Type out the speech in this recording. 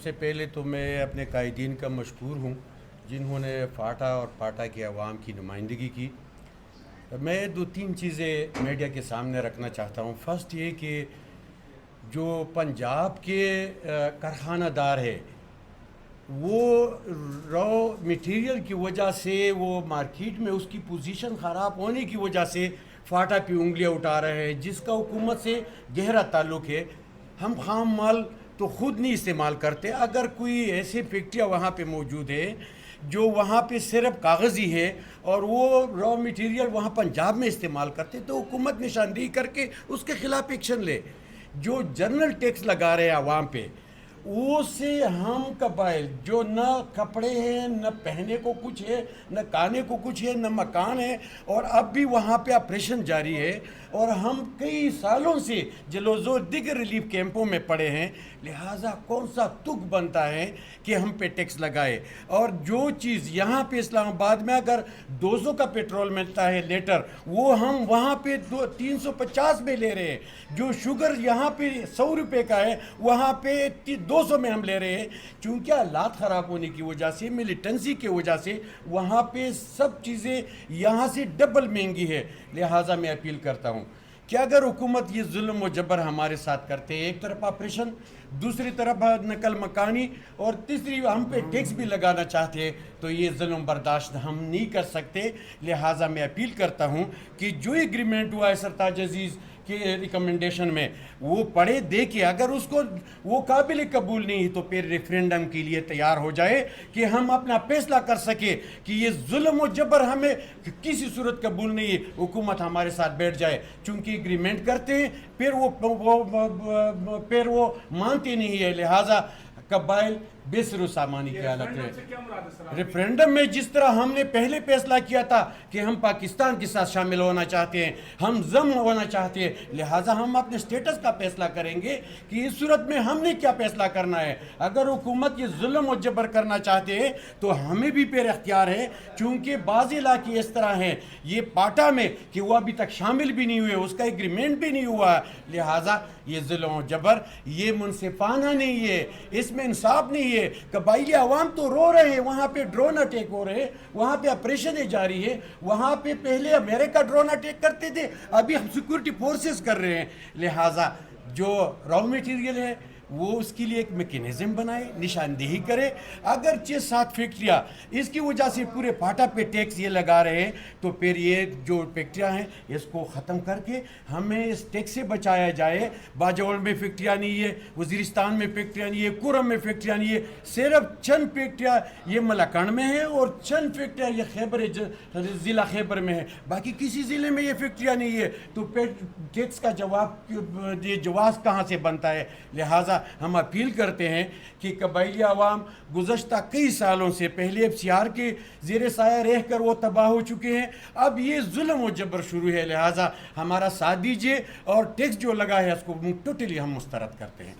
سب سے پہلے تو میں اپنے قائدین کا مشکور ہوں جنہوں نے فاٹا اور پاٹا کے عوام کی نمائندگی کی۔ میں دو تین چیزیں میڈیا کے سامنے رکھنا چاہتا ہوں۔ فرسٹ یہ کہ جو پنجاب کے کارخانہ دار ہے وہ را میٹیریل کی وجہ سے، وہ مارکیٹ میں اس کی پوزیشن خراب ہونے کی وجہ سے فاٹا پہ انگلیاں اٹھا رہے ہیں، جس کا حکومت سے گہرا تعلق ہے۔ ہم خام مال تو خود نہیں استعمال کرتے۔ اگر کوئی ایسے فیکٹریاں وہاں پہ موجود ہے جو وہاں پہ صرف کاغذی ہے اور وہ را میٹیریل وہاں پنجاب میں استعمال کرتے، تو حکومت نشاندہی کر کے اس کے خلاف ایکشن لے۔ جو جنرل ٹیکس لگا رہے ہیں عوام پہ، وہ سے ہم قبائل جو نہ کپڑے ہیں، نہ پہنے کو کچھ ہے، نہ کھانے کو کچھ ہے، نہ مکان ہے، اور اب بھی وہاں پہ آپریشن جاری ہے، اور ہم کئی سالوں سے جلوزور دیگر ریلیف کیمپوں میں پڑے ہیں۔ لہٰذا کون سا تک بنتا ہے کہ ہم پہ ٹیکس لگائے؟ اور جو چیز یہاں پہ اسلام آباد میں اگر 200 کا پیٹرول ملتا ہے لیٹر، وہ ہم وہاں پہ 350 میں لے رہے ہیں۔ جو شوگر یہاں پہ 100 روپے کا ہے، وہاں پہ 200 میں ہم لے رہے ہیں۔ چونکہ حالات خراب ہونے کی وجہ سے، ملیٹنسی کی وجہ سے، وہاں پہ سب چیزیں یہاں سے ڈبل مہنگی ہے۔ لہٰذا میں اپیل کرتا ہوں کہ اگر حکومت یہ ظلم و جبر ہمارے ساتھ کرتے ہیں، ایک طرف آپریشن، دوسری طرف نقل مکانی، اور تیسری ہم پہ ٹیکس بھی لگانا چاہتے ہیں، تو یہ ظلم برداشت ہم نہیں کر سکتے۔ لہٰذا میں اپیل کرتا ہوں کہ جو ایگریمنٹ ہوا ہے سرتاج عزیز کے ریکمنڈیشن میں، وہ پڑھے دیکھے، اگر اس کو وہ قابل قبول نہیں تو پھر ریفرینڈم کے لیے تیار ہو جائے کہ ہم اپنا فیصلہ کر سکے کہ یہ ظلم و جبر ہمیں کسی صورت قبول نہیں ہے۔ حکومت ہمارے ساتھ بیٹھ جائے، چونکہ ایگریمنٹ کرتے ہیں پھر وہ مانتے نہیں ہے۔ لہٰذا قبائل بے سر و سامانی کی حالت میں۔ ریفرینڈم میں جس طرح ہم نے پہلے فیصلہ کیا تھا کہ ہم پاکستان کے ساتھ شامل ہونا چاہتے ہیں، ہم ضم ہونا چاہتے ہیں، لہٰذا ہم اپنے سٹیٹس کا فیصلہ کریں گے کہ اس صورت میں ہم نے کیا فیصلہ کرنا ہے۔ اگر حکومت یہ ظلم و جبر کرنا چاہتے ہیں تو ہمیں بھی پھر اختیار ہے، چونکہ بعض علاقے اس طرح ہیں یہ پاٹا میں کہ وہ ابھی تک شامل بھی نہیں ہوئے، اس کا ایگریمنٹ بھی نہیں ہوا ہے۔ لہٰذا یہ ظلم و جبر یہ منصفانہ نہیں ہے، اس میں انصاف نہیں ہے۔ قبائلی عوام تو رو رہے ہیں، وہاں پہ ڈرون اٹیک ہو رہے ہیں، وہاں پہ آپریشنیں جاری ہے، وہاں پہ پہلے امریکہ ڈرون اٹیک کرتے تھے، ابھی ہم سیکورٹی فورسز کر رہے ہیں۔ لہٰذا جو را میٹیریل ہے وہ اس کے لیے ایک میکینزم بنائے، نشاندہی کرے۔ اگرچہ 7 فیکٹریاں اس کی وجہ سے پورے پاٹا پہ ٹیکس یہ لگا رہے ہیں، تو پھر یہ جو فیکٹریاں ہیں اس کو ختم کر کے ہمیں اس ٹیکس سے بچایا جائے۔ باجوڑ میں فیکٹریاں نہیں ہے، وزیرستان میں فیکٹریاں نہیں ہے، کورم میں فیکٹریاں نہیں ہے، صرف چند فیکٹریاں یہ ملاکنڈ میں ہیں اور چند فیکٹریاں یہ خیبر ضلع خیبر میں ہیں، باقی کسی ضلع میں یہ فیکٹریاں نہیں ہے۔ تو پھر ٹیکس کا یہ جواز کہاں سے بنتا ہے؟ لہٰذا ہم اپیل کرتے ہیں کہ قبائلی عوام گزشتہ کئی سالوں سے پہلے FCR کے زیر سایہ رہ کر وہ تباہ ہو چکے ہیں، اب یہ ظلم و جبر شروع ہے۔ لہٰذا ہمارا ساتھ دیجیے، اور ٹیکس جو لگا ہے اس کو ٹوٹلی ہم مسترد کرتے ہیں۔